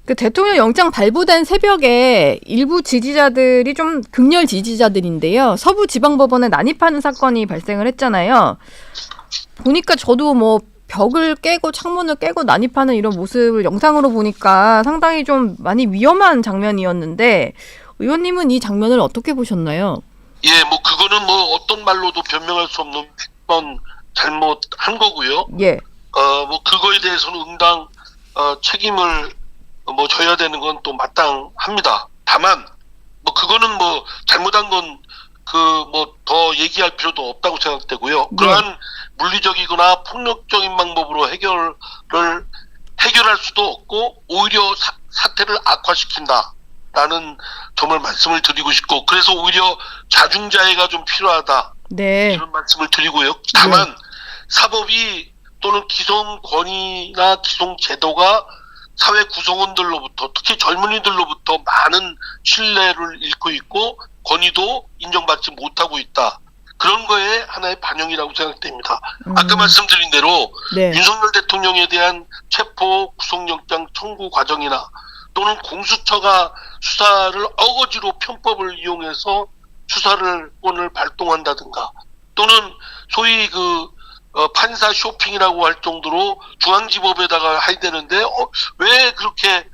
그 대통령 영장 발부된 새벽에 일부 지지자들이 좀 극렬 지지자들인데요. 서부지방법원에 난입하는 사건이 발생을 했잖아요. 보니까 저도 뭐 벽을 깨고 창문을 깨고 난입하는 이런 모습을 영상으로 보니까 상당히 좀 많이 위험한 장면이었는데 의원님은 이 장면을 어떻게 보셨나요? 예, 뭐 그거는 뭐 어떤 말로도 변명할 수 없는 뻔 잘못한 거고요. 예. 뭐 그거에 대해서는 응당 책임을 뭐 져야 되는 건 또 마땅합니다. 다만 뭐 그거는 뭐 잘못한 건 그 뭐 더 얘기할 필요도 없다고 생각되고요. 그러한 물리적이거나 폭력적인 방법으로 해결할 수도 없고 오히려 사태를 악화시킨다라는 점을 말씀을 드리고 싶고, 그래서 오히려 자중자애가 좀 필요하다. 네. 이런 말씀을 드리고요. 다만 사법이 또는 기성 권위나 기성 제도가 사회 구성원들로부터, 특히 젊은이들로부터 많은 신뢰를 잃고 있고 권위도 인정받지 못하고 있다. 그런 거에 하나의 반영이라고 생각됩니다. 아까 말씀드린 대로 윤석열 대통령에 대한 체포 구속영장 청구 과정이나 또는 공수처가 수사를 어거지로 편법을 이용해서 수사권을 발동한다든가, 또는 소위 판사 쇼핑이라고 할 정도로 중앙지법에다가 해야 되는데 왜 그렇게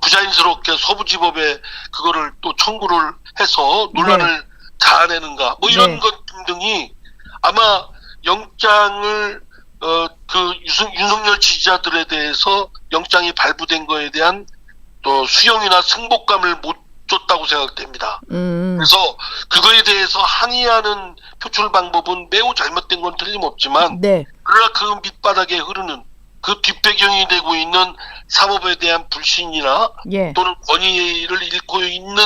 부자연스럽게 서부지법에 그거를 또 청구를 해서 논란을 자아내는가, 뭐 이런 것 등등이 아마 영장을 윤석열 지지자들에 대해서 영장이 발부된 거에 대한 또 수용이나 승복감을 못 줬다고 생각됩니다. 그래서 그거에 대해서 항의하는 표출 방법은 매우 잘못된 건 틀림없지만, 그러나 그 밑바닥에 흐르는 그 뒷배경이 되고 있는 사법에 대한 불신이나 또는 권위를 잃고 있는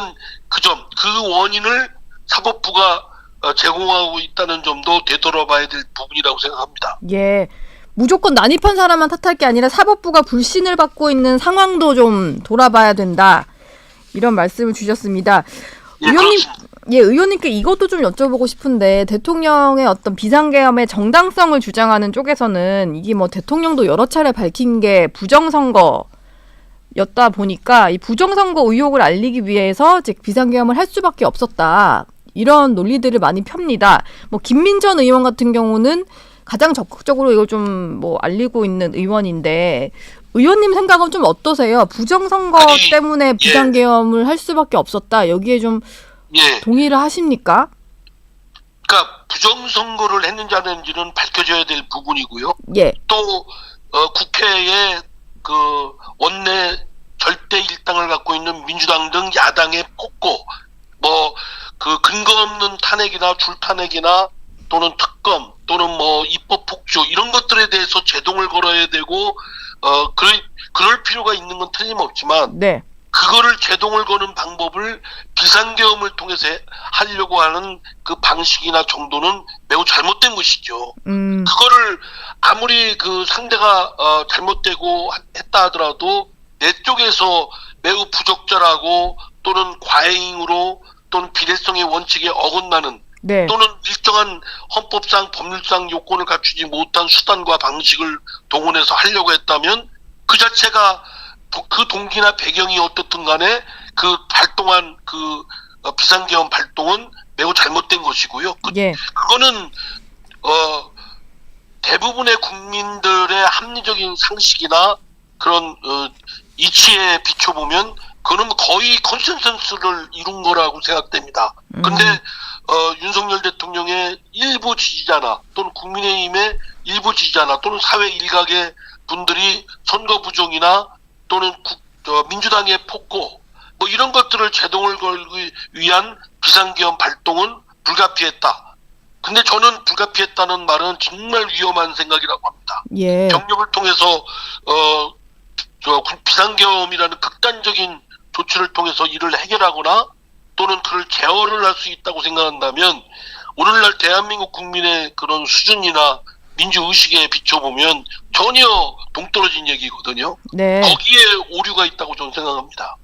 그 점, 그 원인을 사법부가 제공하고 있다는 점도 되돌아봐야 될 부분이라고 생각합니다. 예. 무조건 난입한 사람만 탓할 게 아니라 사법부가 불신을 받고 있는 상황도 좀 돌아봐야 된다. 이런 말씀을 주셨습니다. 의원님께 이것도 좀 여쭤보고 싶은데, 대통령의 어떤 비상계엄의 정당성을 주장하는 쪽에서는 이게 뭐 대통령도 여러 차례 밝힌 게 부정선거였다 보니까 이 부정선거 의혹을 알리기 위해서 즉 비상계엄을 할 수밖에 없었다. 이런 논리들을 많이 펴니다. 뭐 김민전 의원 같은 경우는 가장 적극적으로 이걸 좀 뭐 알리고 있는 의원인데, 의원님 생각은 좀 어떠세요? 부정선거 때문에 비상계엄을 할 수밖에 없었다. 여기에 좀 동의를 하십니까? 그러니까 부정선거를 했는지 안 했는지는 밝혀져야 될 부분이고요. 또 국회에 그 원내 절대 일당을 갖고 있는 민주당 등 야당의 폭고, 뭐 그 근거 없는 탄핵이나 줄탄핵이나 또는 특검 또는 뭐 입법 폭주 이런 것들에 대해서 제동을 걸어야 되고 그럴 필요가 있는 건 틀림없지만, 그거를 제동을 거는 방법을 비상계엄을 통해서 하려고 하는 그 방식이나 정도는 매우 잘못된 것이죠. 그거를 아무리 그 상대가 잘못되고 했다 하더라도 내 쪽에서 매우 부적절하고 또는 과잉으로 또는 비례성의 원칙에 어긋나는 또는 일정한 헌법상 법률상 요건을 갖추지 못한 수단과 방식을 동원해서 하려고 했다면 그 자체가 그 동기나 배경이 어떻든 간에 그 발동한 그 비상계엄 발동은 매우 잘못된 것이고요. 그거는 대부분의 국민들의 합리적인 상식이나 그런 이치에 비춰보면 그거는 거의 컨센서스를 이룬 거라고 생각됩니다. 근데 윤석열 대통령의 일부 지지자나 또는 국민의힘의 일부 지지자나 또는 사회 일각의 분들이 선거 부정이나 또는 민주당의 폭고 뭐 이런 것들을 제동을 걸기 위한 비상계엄 발동은 불가피했다. 근데 저는 불가피했다는 말은 정말 위험한 생각이라고 합니다. 병력을 통해서 비상계엄이라는 극단적인 조치를 통해서 이를 해결하거나 또는 그를 제어를 할 수 있다고 생각한다면 오늘날 대한민국 국민의 그런 수준이나 민주의식에 비춰보면 전혀 동떨어진 얘기거든요. 거기에 오류가 있다고 저는 생각합니다.